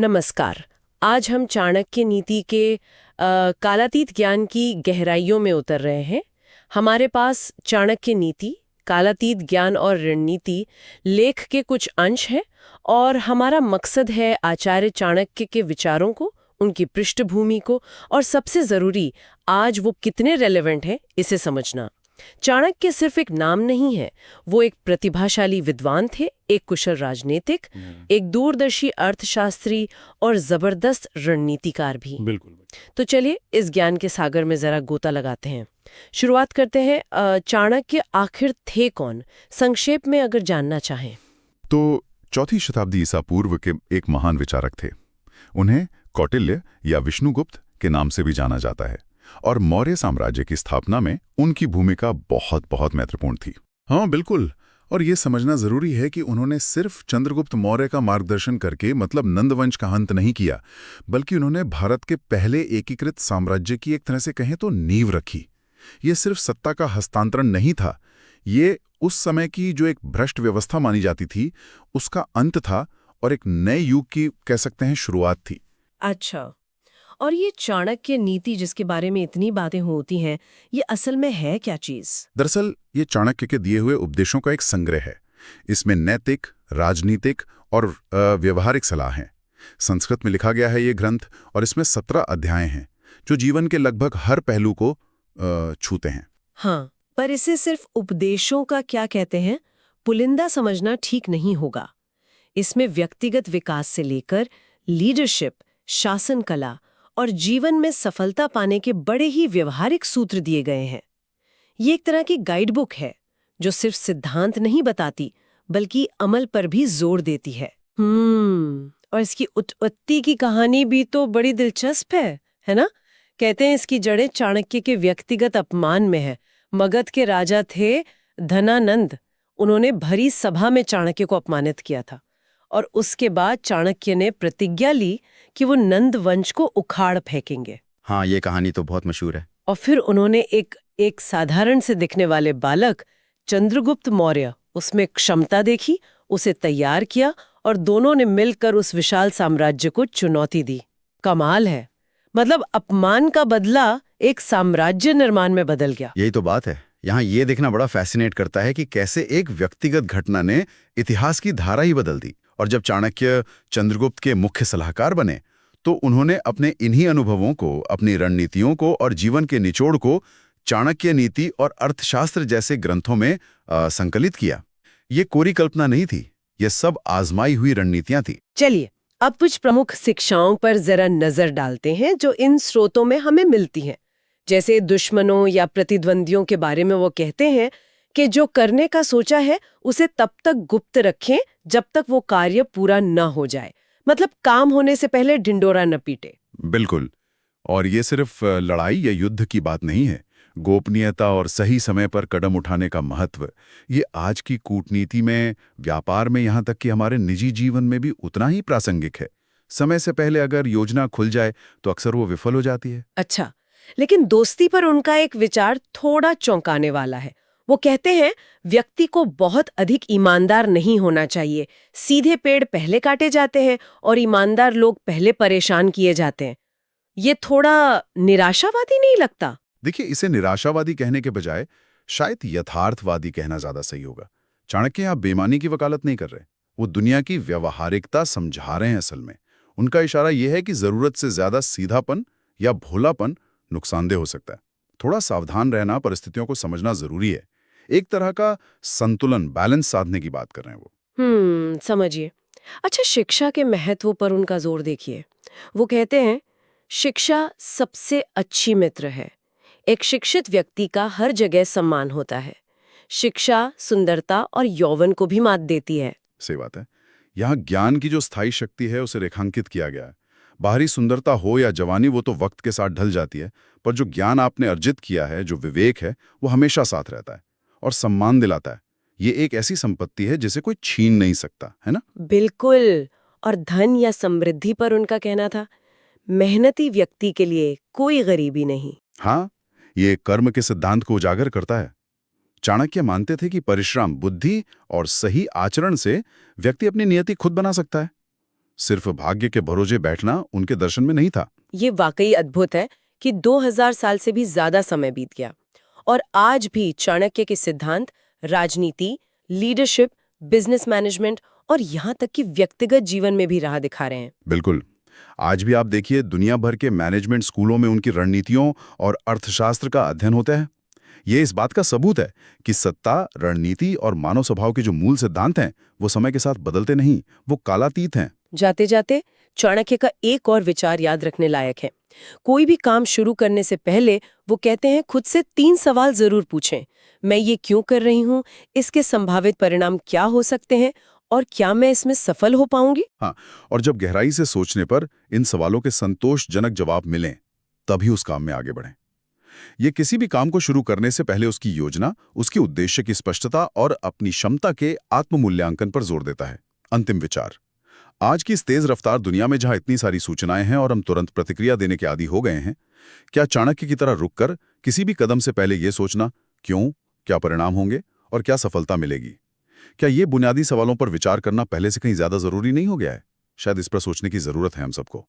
नमस्कार। आज हम चाणक्य नीति के कालातीत ज्ञान की गहराइयों में उतर रहे हैं। हमारे पास चाणक्य नीति, कालातीत ज्ञान और रणनीति लेख के कुछ अंश हैं और हमारा मकसद है आचार्य चाणक्य के विचारों को, उनकी पृष्ठभूमि को और सबसे ज़रूरी आज वो कितने रेलेवेंट हैं इसे समझना। चाणक्य सिर्फ एक नाम नहीं है, वो एक प्रतिभाशाली विद्वान थे, एक कुशल राजनीतिक, एक दूरदर्शी अर्थशास्त्री और जबरदस्त रणनीतिकार भी। बिल्कुल। तो चलिए इस ज्ञान के सागर में जरा गोता लगाते हैं। शुरुआत करते हैं। चाणक्य आखिर थे कौन, संक्षेप में अगर जानना चाहें तो चौथी शताब्दी ईसा पूर्व के एक महान विचारक थे। उन्हें कौटिल्य या विष्णुगुप्त के नाम से भी जाना जाता है और मौर्य साम्राज्य की स्थापना में उनकी भूमिका बहुत बहुत महत्वपूर्ण थी। हाँ बिल्कुल। और ये समझना जरूरी है कि उन्होंने सिर्फ चंद्रगुप्त मौर्य का मार्गदर्शन करके मतलब नंदवंश का अंत नहीं किया, बल्कि उन्होंने भारत के पहले एकीकृत साम्राज्य की एक तरह से कहें तो नींव रखी। ये सिर्फ सत्ता का हस्तांतरण नहीं था, ये उस समय की जो एक भ्रष्ट व्यवस्था मानी जाती थी उसका अंत था और एक नए युग की कह सकते हैं शुरुआत थी। अच्छा, और ये चाणक्य नीति जिसके बारे में इतनी बातें होती हैं, ये असल में है क्या चीज? दरअसल ये चाणक्य के दिए हुए उपदेशों का एक संग्रह है। इसमें नैतिक, राजनीतिक और व्यवहारिक सलाह है। संस्कृत में लिखा गया है ये ग्रंथ और इसमें 17 अध्याय हैं जो जीवन के लगभग हर पहलू को छूते हैं। हाँ, पर इसे सिर्फ उपदेशों का क्या कहते हैं पुलिंदा समझना ठीक नहीं होगा। इसमें व्यक्तिगत विकास से लेकर लीडरशिप, शासन कला और जीवन में सफलता पाने के बड़े ही व्यवहारिक सूत्र दिए गए हैं। ये एक तरह की गाइड बुक है जो सिर्फ सिद्धांत नहीं बताती बल्कि अमल पर भी जोर देती है। और इसकी उत्पत्ति की कहानी भी तो बड़ी दिलचस्प है ना? कहते हैं इसकी जड़ें चाणक्य के व्यक्तिगत अपमान में है। मगध के राजा थे धनानंद, उन्होंने भरी सभा में चाणक्य को अपमानित किया था और उसके बाद चाणक्य ने प्रतिज्ञा ली कि वो नंद वंश को उखाड़ फेंकेंगे। हाँ, ये कहानी तो बहुत मशहूर है। और फिर उन्होंने एक साधारण से दिखने वाले बालक चंद्रगुप्त मौर्य, उसमें क्षमता देखी, उसे तैयार किया और दोनों ने मिलकर उस विशाल साम्राज्य को चुनौती दी। कमाल है, मतलब अपमान का बदला एक साम्राज्य निर्माण में बदल गया। यही तो बात है। यहाँ ये देखना बड़ा फैसिनेट करता है कि कैसे एक व्यक्तिगत घटना ने इतिहास की धारा ही बदल दी। और जब चाणक्य चंद्रगुप्त के मुख्य सलाहकार बने तो उन्होंने अपने इन्हीं अनुभवों को, अपनी रणनीतियों को और जीवन के निचोड़ को चाणक्य नीति और अर्थशास्त्र जैसे ग्रंथों में संकलित किया। ये कोरी कल्पना नहीं थी, ये सब आजमाई हुई रणनीतियां थी। चलिए अब कुछ प्रमुख शिक्षाओं पर जरा नजर डालते हैं जो इन स्रोतों में हमें मिलती हैं। जैसे दुश्मनों या प्रतिद्वंदियों के बारे में वो कहते हैं कि जो करने का सोचा है उसे तब तक गुप्त रखें जब तक वो कार्य पूरा न हो जाए, मतलब काम होने से पहले ढिंडोरा न पीटे। बिल्कुल। और ये सिर्फ लड़ाई या युद्ध की बात नहीं है। गोपनीयता और सही समय पर कदम उठाने का महत्व, ये आज की कूटनीति में, व्यापार में, यहाँ तक कि हमारे निजी जीवन में भी उतना ही प्रासंगिक है। समय से पहले अगर योजना खुल जाए तो अक्सर वो विफल हो जाती है। अच्छा, लेकिन दोस्ती पर उनका एक विचार थोड़ा चौंकाने वाला है। वो कहते हैं व्यक्ति को बहुत अधिक ईमानदार नहीं होना चाहिए। सीधे पेड़ पहले काटे जाते हैं और ईमानदार लोग पहले परेशान किए जाते हैं। ये थोड़ा निराशावादी नहीं लगता? देखिए, इसे निराशावादी कहने के बजाय शायद यथार्थवादी कहना ज्यादा सही होगा। चाणक्य यहाँ बेईमानी की वकालत नहीं कर रहे, वो दुनिया की व्यवहारिकता समझा रहे हैं। असल में उनका इशारा यह है कि जरूरत से ज्यादा सीधापन या भोलापन नुकसानदेह हो सकता है। थोड़ा सावधान रहना, परिस्थितियों को समझना जरूरी है। एक तरह का संतुलन, बैलेंस साधने की बात कर रहे हैं वो। समझिए। अच्छा, शिक्षा के महत्व पर उनका जोर देखिए। वो कहते हैं शिक्षा सबसे अच्छी मित्र है। एक शिक्षित व्यक्ति का हर जगह सम्मान होता है। शिक्षा सुंदरता और यौवन को भी मात देती है। सही बात है। यहाँ ज्ञान की जो स्थायी शक्ति है उसे रेखांकित किया गया है। बाहरी सुंदरता हो या जवानी, वो तो वक्त के साथ ढल जाती है, पर जो ज्ञान आपने अर्जित किया है, जो विवेक है, वो हमेशा साथ रहता है और सम्मान दिलाता है। ये एक ऐसी संपत्ति है जिसे कोई छीन नहीं सकता, है ना? बिल्कुल। और धन या समृद्धि पर उनका कहना था मेहनती व्यक्ति के लिए कोई गरीबी नहीं। हाँ, ये कर्म के सिद्धांत को उजागर करता है। चाणक्य मानते थे कि परिश्रम, बुद्धि और सही आचरण से व्यक्ति अपनी नियति खुद बना सकता है। सिर्फ भाग्य के भरोसे बैठना उनके दर्शन में नहीं था। ये वाकई अद्भुत है कि 2000 साल से भी ज्यादा समय बीत गया और आज भी चाणक्य के सिद्धांत राजनीति, लीडरशिप, बिजनेस मैनेजमेंट और यहाँ तक कि व्यक्तिगत जीवन में भी राह दिखा रहे हैं। बिल्कुल। आज भी आप देखिए, दुनिया भर के मैनेजमेंट स्कूलों में उनकी रणनीतियों और अर्थशास्त्र का अध्ययन होता है। ये इस बात का सबूत है कि सत्ता, रणनीति और मानव स्वभाव के जो मूल सिद्धांत हैं, वो समय के साथ बदलते नहीं, वो कालातीत हैं। जाते जाते चाणक्य का एक और विचार याद रखने लायक है। कोई भी काम शुरू करने से पहले वो कहते हैं खुद से 3 सवाल जरूर पूछें। मैं ये क्यों कर रही हूँ, इसके संभावित परिणाम क्या हो सकते हैं और क्या मैं इसमें सफल हो पाऊंगी? हाँ, और जब गहराई से सोचने पर इन सवालों के संतोषजनक जवाब मिलें, तभी उस काम में आगे बढ़ें। ये किसी भी काम को शुरू करने से पहले उसकी योजना, उसके उद्देश्य की स्पष्टता और अपनी क्षमता के आत्म-मूल्यांकन पर जोर देता है। अंतिम विचार। आज की इस तेज रफ्तार दुनिया में जहां इतनी सारी सूचनाएं हैं और हम तुरंत प्रतिक्रिया देने के आदी हो गए हैं, क्या चाणक्य की तरह रुककर किसी भी कदम से पहले ये सोचना, क्यों, क्या परिणाम होंगे और क्या सफलता मिलेगी, क्या ये बुनियादी सवालों पर विचार करना पहले से कहीं ज्यादा जरूरी नहीं हो गया है? शायद इस पर सोचने की जरूरत है हम सबको।